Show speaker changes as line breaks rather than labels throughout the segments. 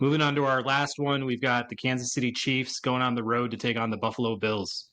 Moving on to our last one, we've got the Kansas City Chiefs going on the road to take on the Buffalo Bills.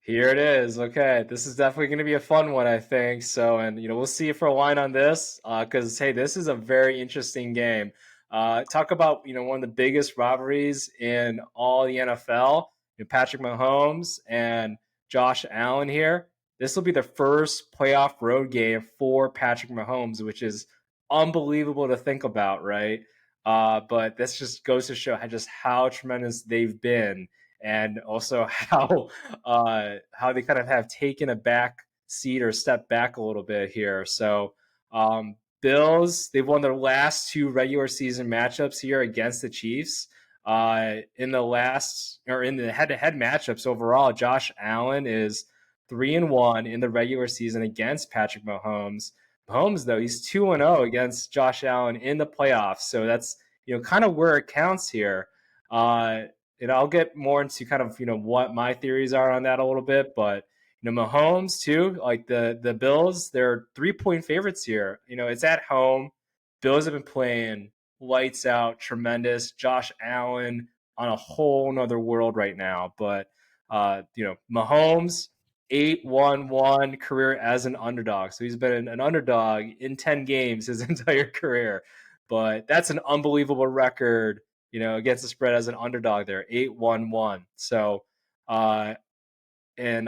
Here it is. Okay, this is definitely going to be a fun one, I think. So, and we'll see if we're aligned on this, because hey, this is a very interesting game. Talk about one of the biggest rivalries in all the NFL. Patrick Mahomes and Josh Allen here. This will be the first playoff road game for Patrick Mahomes, which is unbelievable to think about, right? But this just goes to show how tremendous they've been, and also how they kind of have taken a back seat or step back a little bit here. So Bills, they've won their last two regular season matchups here against the Chiefs. In the head-to-head matchups overall, Josh Allen is 3-1 in the regular season against Patrick Mahomes. Mahomes, though, he's 2-0 against Josh Allen in the playoffs. So that's kind of where it counts here. And I'll get more into kind of what my theories are on that a little bit, but Mahomes too, like the Bills, they're 3-point favorites here. It's at home. Bills have been playing lights out, tremendous. Josh Allen on a whole nother world right now, but Mahomes 8-1-1 career as an underdog, so he's been an underdog in 10 games his entire career, but that's an unbelievable record against the spread as an underdog there, 8-1-1. So, and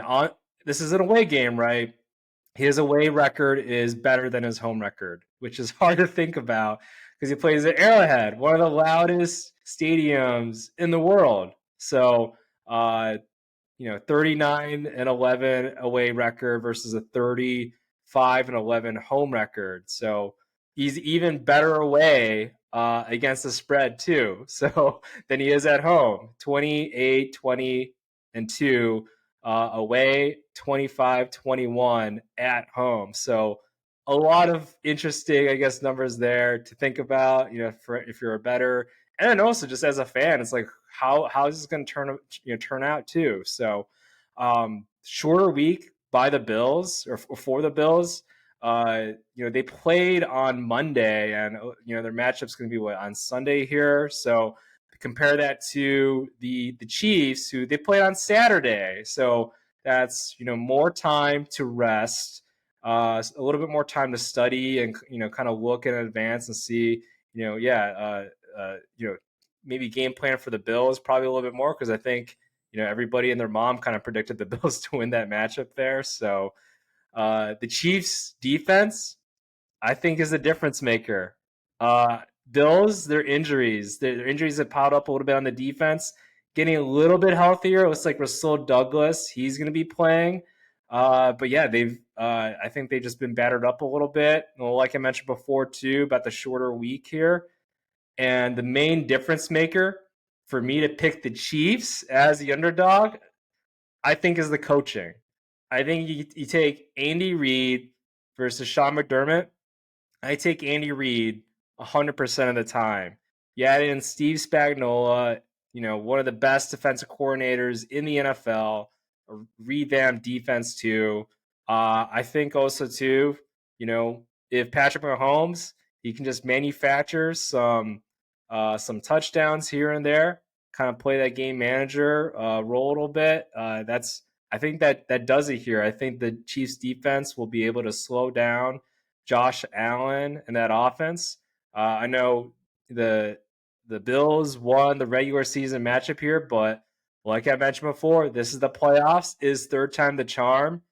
on this is an away game, right? His away record is better than his home record, which is hard to think about because he plays at Arrowhead, one of the loudest stadiums in the world. So, 39-11 away record versus a 35-11 home record. So he's even better away against the spread too. So than he is at home. 28-20-2 away, 25-21 at home. So a lot of interesting, I guess, numbers there to think about. If you're a bettor, and then also just as a fan, it's like how is this going to turn out too. So shorter week by the Bills or for the Bills. They played on Monday, and their matchup's going to be on Sunday here. So compare that to the Chiefs, who they played on Saturday. So that's more time to rest, a little bit more time to study, and kind of look in advance and see maybe game plan for the Bills probably a little bit more, because I think everybody and their mom kind of predicted the Bills to win that matchup there. So the Chiefs defense, I think, is a difference maker. Bills, their injuries have piled up a little bit on the defense, getting a little bit healthier. It looks like Rasul Douglas, he's going to be playing. But yeah, I think they've just been battered up a little bit. Well, like I mentioned before too, about the shorter week here. And the main difference maker for me to pick the Chiefs as the underdog, I think, is the coaching. I think you take Andy Reid versus Sean McDermott. I take Andy Reid 100% of the time. You add in Steve Spagnuolo, one of the best defensive coordinators in the NFL, a revamped defense too. I think also too, if Patrick Mahomes, he can just manufacture some touchdowns here and there, kind of play that game manager role a little bit. I think that does it here. I think the Chiefs defense will be able to slow down Josh Allen and that offense. I know the Bills won the regular season matchup here, but like I mentioned before, this is the playoffs. Is third time the charm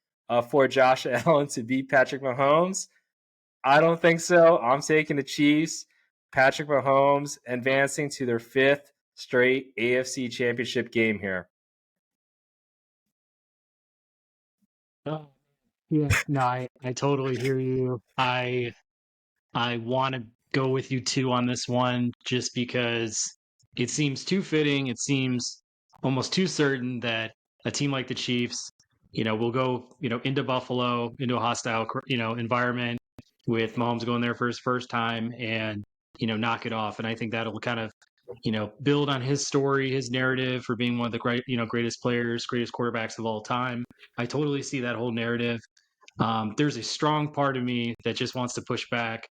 for Josh Allen to beat Patrick Mahomes? I don't think so. I'm taking the Chiefs. Patrick Mahomes advancing to their fifth straight AFC Championship game here.
Oh, yeah, no, I totally hear you. I want to go with you too on this one, just because it seems too fitting. It seems almost too certain that a team like the Chiefs, will go, into Buffalo, into a hostile, environment with Mahomes going there for his first time and, knock it off. And I think that'll kind of, build on his story, his narrative for being one of the greatest players, greatest quarterbacks of all time. I totally see that whole narrative. There's a strong part of me that just wants to push back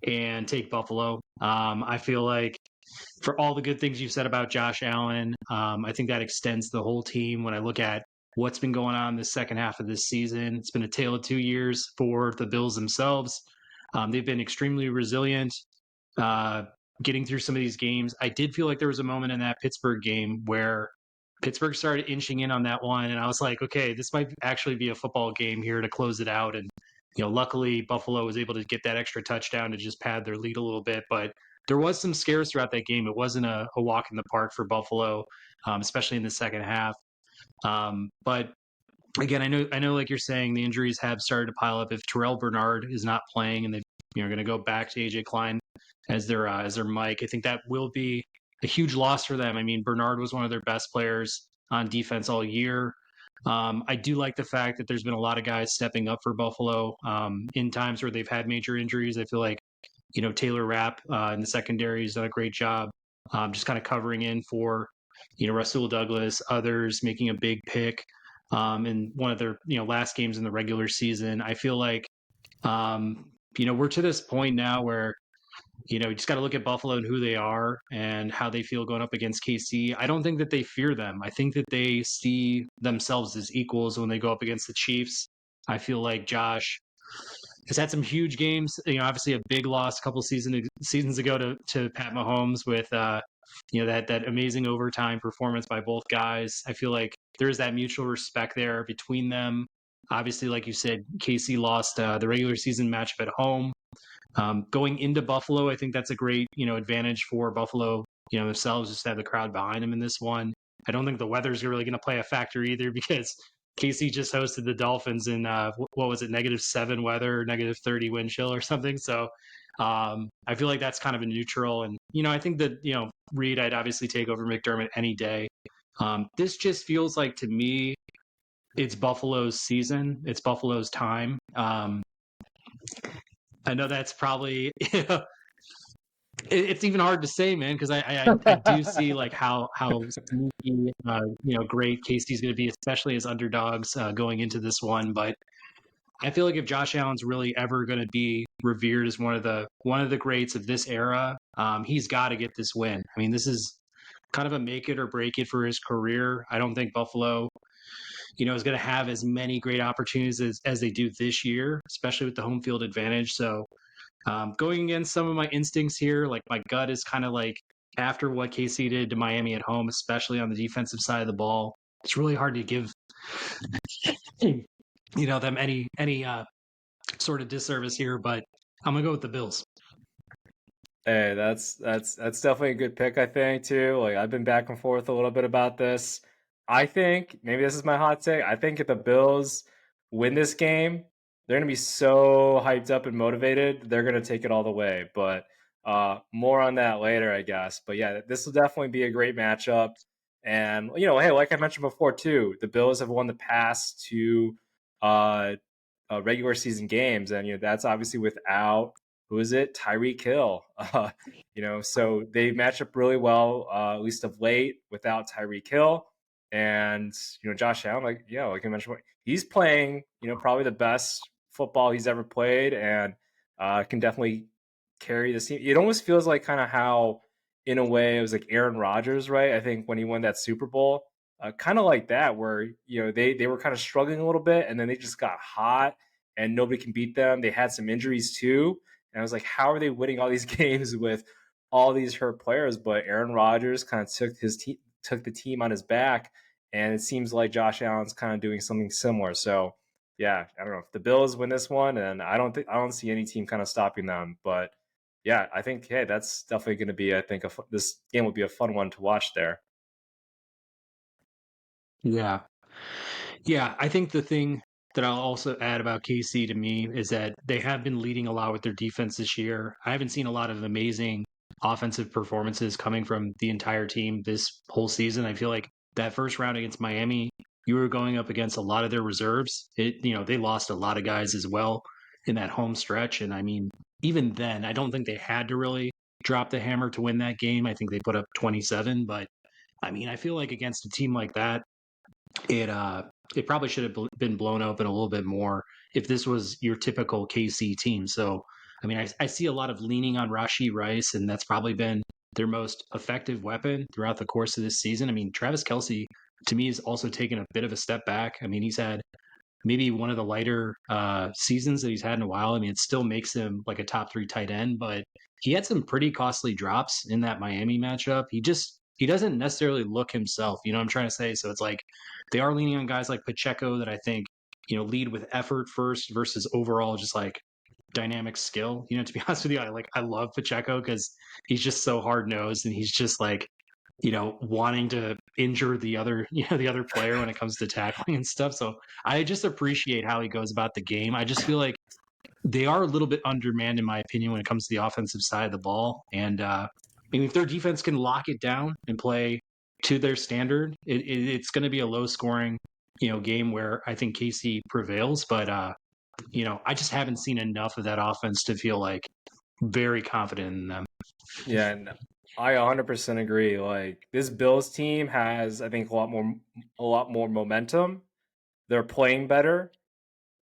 and take Buffalo. I feel like for all the good things you've said about Josh Allen, I think that extends the whole team. When I look at what's been going on the second half of this season, it's been a tale of 2 years for the Bills themselves. They've been extremely resilient, uh, getting through some of these games. I did feel like there was a moment in that Pittsburgh game where Pittsburgh started inching in on that one, and I was like, okay, this might actually be a football game here to close it out. And luckily Buffalo was able to get that extra touchdown to just pad their lead a little bit. But there was some scares throughout that game. It wasn't a walk in the park for Buffalo, especially in the second half. But again, I know, like you're saying, the injuries have started to pile up. If Terrell Bernard is not playing, and they're going to go back to AJ Klein as their Mike, I think that will be a huge loss for them. I mean, Bernard was one of their best players on defense all year. I do like the fact that there's been a lot of guys stepping up for Buffalo in times where they've had major injuries. I feel like Taylor Rapp in the secondary has done a great job, just kind of covering in for Rasul Douglas, others making a big pick in one of their last games in the regular season. I feel like we're to this point now where you just got to look at Buffalo and who they are and how they feel going up against KC. I don't think that they fear them. I think that they see themselves as equals when they go up against the Chiefs. I feel like Josh has had some huge games. Obviously a big loss a couple seasons ago to Pat Mahomes with that amazing overtime performance by both guys. I feel like there's that mutual respect there between them. Obviously, like you said, KC lost the regular season matchup at home. Going into Buffalo, I think that's a great advantage for Buffalo themselves, just to have the crowd behind them in this one. I don't think the weather's really going to play a factor either because KC just hosted the Dolphins in what was it, -7 weather, -30 wind chill or something. So I feel like that's kind of a neutral. And I think that Reed, I'd obviously take over McDermott any day. This just feels like to me, it's Buffalo's season. It's Buffalo's time. I know that's probably it's even hard to say, man, because I do see like how sneaky, great KC's going to be, especially as underdogs going into this one. But I feel like if Josh Allen's really ever going to be revered as one of the greats of this era, he's got to get this win. I mean, this is kind of a make it or break it for his career. I don't think Buffalo, is going to have as many great opportunities as they do this year, especially with the home field advantage. So going against some of my instincts here, like my gut is kind of like after what KC did to Miami at home, especially on the defensive side of the ball, it's really hard to give them any sort of disservice here. But I'm gonna go with the Bills.
Hey, that's definitely a good pick, I think, too. Like I've been back and forth a little bit about this. I think maybe this is my hot take. I think if the Bills win this game, they're gonna be so hyped up and motivated, they're gonna take it all the way. But more on that later, I guess. But yeah, this will definitely be a great matchup. And hey, like I mentioned before too, the Bills have won the past two uh, regular season games, and that's obviously without who is it? Tyreek Hill. So they match up really well, at least of late, without Tyreek Hill. And Josh Allen, like I mentioned, he's playing, probably the best football he's ever played, and can definitely carry this team. It almost feels like kind of how, in a way, it was like Aaron Rodgers, right? I think when he won that Super Bowl, kind of like that, where they were kind of struggling a little bit, and then they just got hot, and nobody can beat them. They had some injuries too, and I was like, how are they winning all these games with all these hurt players? But Aaron Rodgers kind of took the team on his back, and it seems like Josh Allen's kind of doing something similar. So yeah, I don't know if the Bills win this one, and I don't see any team kind of stopping them. But yeah, I think hey, that's definitely going to be this game will be a fun one to watch there.
Yeah. Yeah, I think the thing that I'll also add about KC to me is that they have been leading a lot with their defense this year. I haven't seen a lot of amazing offensive performances coming from the entire team this whole season. I feel like that first round against Miami, you were going up against a lot of their reserves. They lost a lot of guys as well in that home stretch. And I mean, even then, I don't think they had to really drop the hammer to win that game. I think they put up 27, but I mean, I feel like against a team like that, it probably should have been blown open a little bit more if this was your typical KC team. So I mean, I see a lot of leaning on Rashi Rice, and that's probably been their most effective weapon throughout the course of this season. I mean, Travis Kelsey, to me, has also taken a bit of a step back. I mean, he's had maybe one of the lighter seasons that he's had in a while. I mean, it still makes him like a top three tight end, but he had some pretty costly drops in that Miami matchup. He doesn't necessarily look himself. You know what I'm trying to say? So it's like they are leaning on guys like Pacheco that I think lead with effort first versus overall just like dynamic skill. To be honest with you, I love Pacheco because he's just so hard nosed and he's just like wanting to injure the other, the other player when it comes to tackling and stuff. So I just appreciate how he goes about the game. I just feel like they are a little bit undermanned, in my opinion, when it comes to the offensive side of the ball. And I mean, if their defense can lock it down and play to their standard, it's going to be a low scoring, game where I think KC prevails. But I just haven't seen enough of that offense to feel like very confident in them.
Yeah, and I 100% agree. Like this Bills team has, I think, a lot more momentum. They're playing better.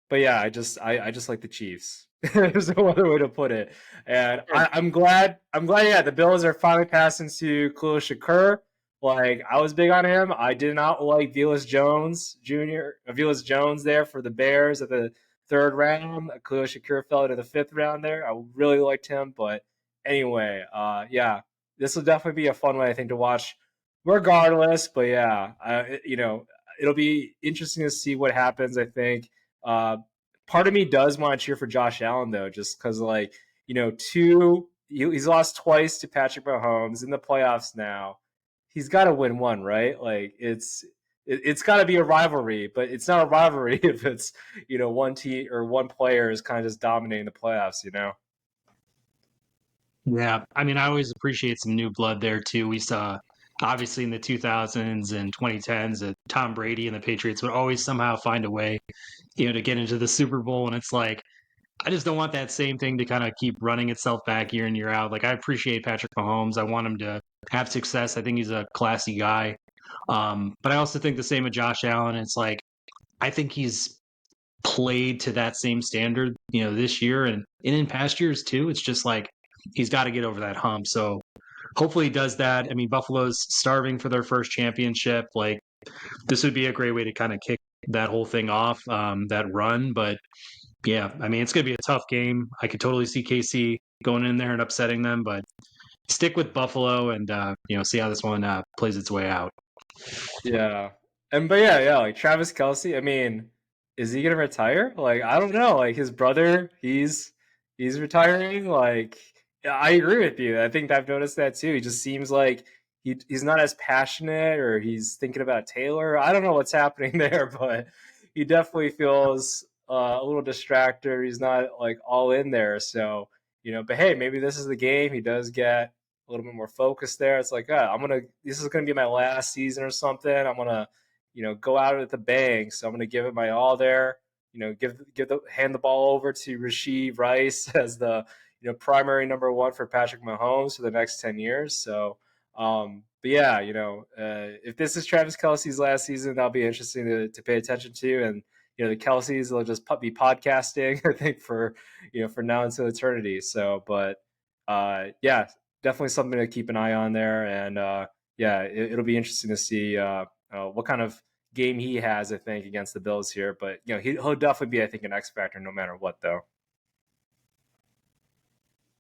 But yeah, I just like the Chiefs. There's no other way to put it. And I'm glad. Yeah, the Bills are finally passing to Khalil Shakur. Like I was big on him. I did not like Velus Jones there for the Bears at the third round. Khalil Shakur fell into the fifth round there. I really liked him, but anyway, yeah, this will definitely be a fun one I think to watch, regardless. But yeah, it'll be interesting to see what happens. I think. Uh, Part of me does want to cheer for Josh Allen though, just because he's lost twice to Patrick Mahomes in the playoffs now. He's got to win one, right? Like it's got to be a rivalry, but it's not a rivalry if it's one team or one player is kind of just dominating the playoffs.
Yeah, I mean, I always appreciate some new blood there too. We saw obviously in the 2000s and 2010s that Tom Brady and the Patriots would always somehow find a way, to get into the Super Bowl. And it's like, I just don't want that same thing to kind of keep running itself back year in, year out. Like, I appreciate Patrick Mahomes. I want him to have success. I think he's a classy guy. But I also think the same with Josh Allen. It's like, I think he's played to that same standard, this year and in past years too. It's just like he's got to get over that hump. So hopefully he does that. I mean, Buffalo's starving for their first championship. Like this would be a great way to kind of kick that whole thing off, that run. But yeah, I mean, it's going to be a tough game. I could totally see KC going in there and upsetting them, but stick with Buffalo and see how this one plays its way out.
Yeah. But yeah, like Travis Kelsey, I mean, is he gonna retire? Like, I don't know. Like his brother, he's retiring. Like, yeah, I agree with you. I think I've noticed that too. He just seems like he's not as passionate or he's thinking about Taylor. I don't know what's happening there, but he definitely feels a little distracted. He's not like all in there. So, but hey, maybe this is the game. He does get a little bit more focused there. It's like, this is gonna be my last season or something. I'm gonna, go out with a bang. So I'm gonna give it my all there. Hand the ball over to Rasheed Rice as the primary number one for Patrick Mahomes for the next 10 years. So, but yeah, if this is Travis Kelsey's last season, that'll be interesting to pay attention to. And the Kelseys will just be podcasting, I think, for now until eternity. So, but yeah, definitely something to keep an eye on there. And yeah, it'll be interesting to see what kind of game he has, I think, against the Bills here. But he'll definitely be, I think, an X factor no matter what, though.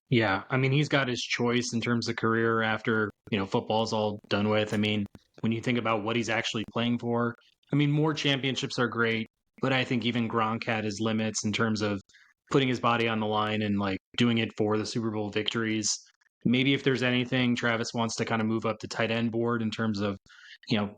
Yeah, I mean, he's got his choice in terms of career after, football's all done with. I mean, when you think about what he's actually playing for, I mean, more championships are great, but I think even Gronk had his limits in terms of putting his body on the line and like doing it for the Super Bowl victories. Maybe if there's anything, Travis wants to kind of move up the tight end board in terms of,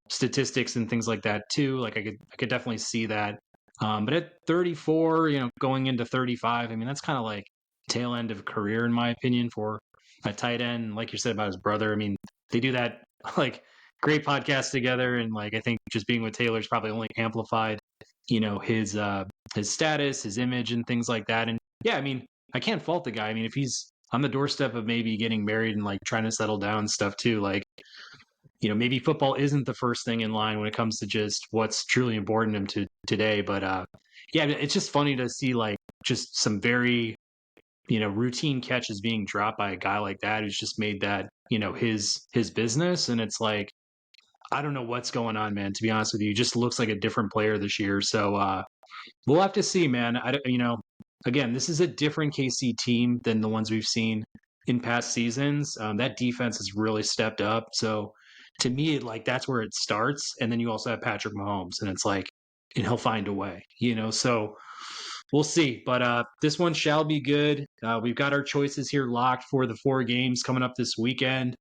statistics and things like that too. Like I could definitely see that. But at 34, going into 35, I mean, that's kind of like tail end of career, in my opinion, for a tight end. Like you said about his brother, I mean, they do that like great podcast together, and like I think just being with Taylor's probably only amplified, his status, his image, and things like that. And yeah, I mean, I can't fault the guy. I mean, if he's on the doorstep of maybe getting married and like trying to settle down and stuff too, like maybe football isn't the first thing in line when it comes to just what's truly important to him today. But yeah, it's just funny to see like just some very routine catches being dropped by a guy like that who's just made that, his business. And it's like, I don't know what's going on, man. To be honest with you, he just looks like a different player this year. So we'll have to see, man. I don't, again, this is a different KC team than the ones we've seen in past seasons. That defense has really stepped up. So to me, like that's where it starts. And then you also have Patrick Mahomes, and it's like, and he'll find a way, So we'll see. But this one shall be good. We've got our choices here locked for the 4 games coming up this weekend.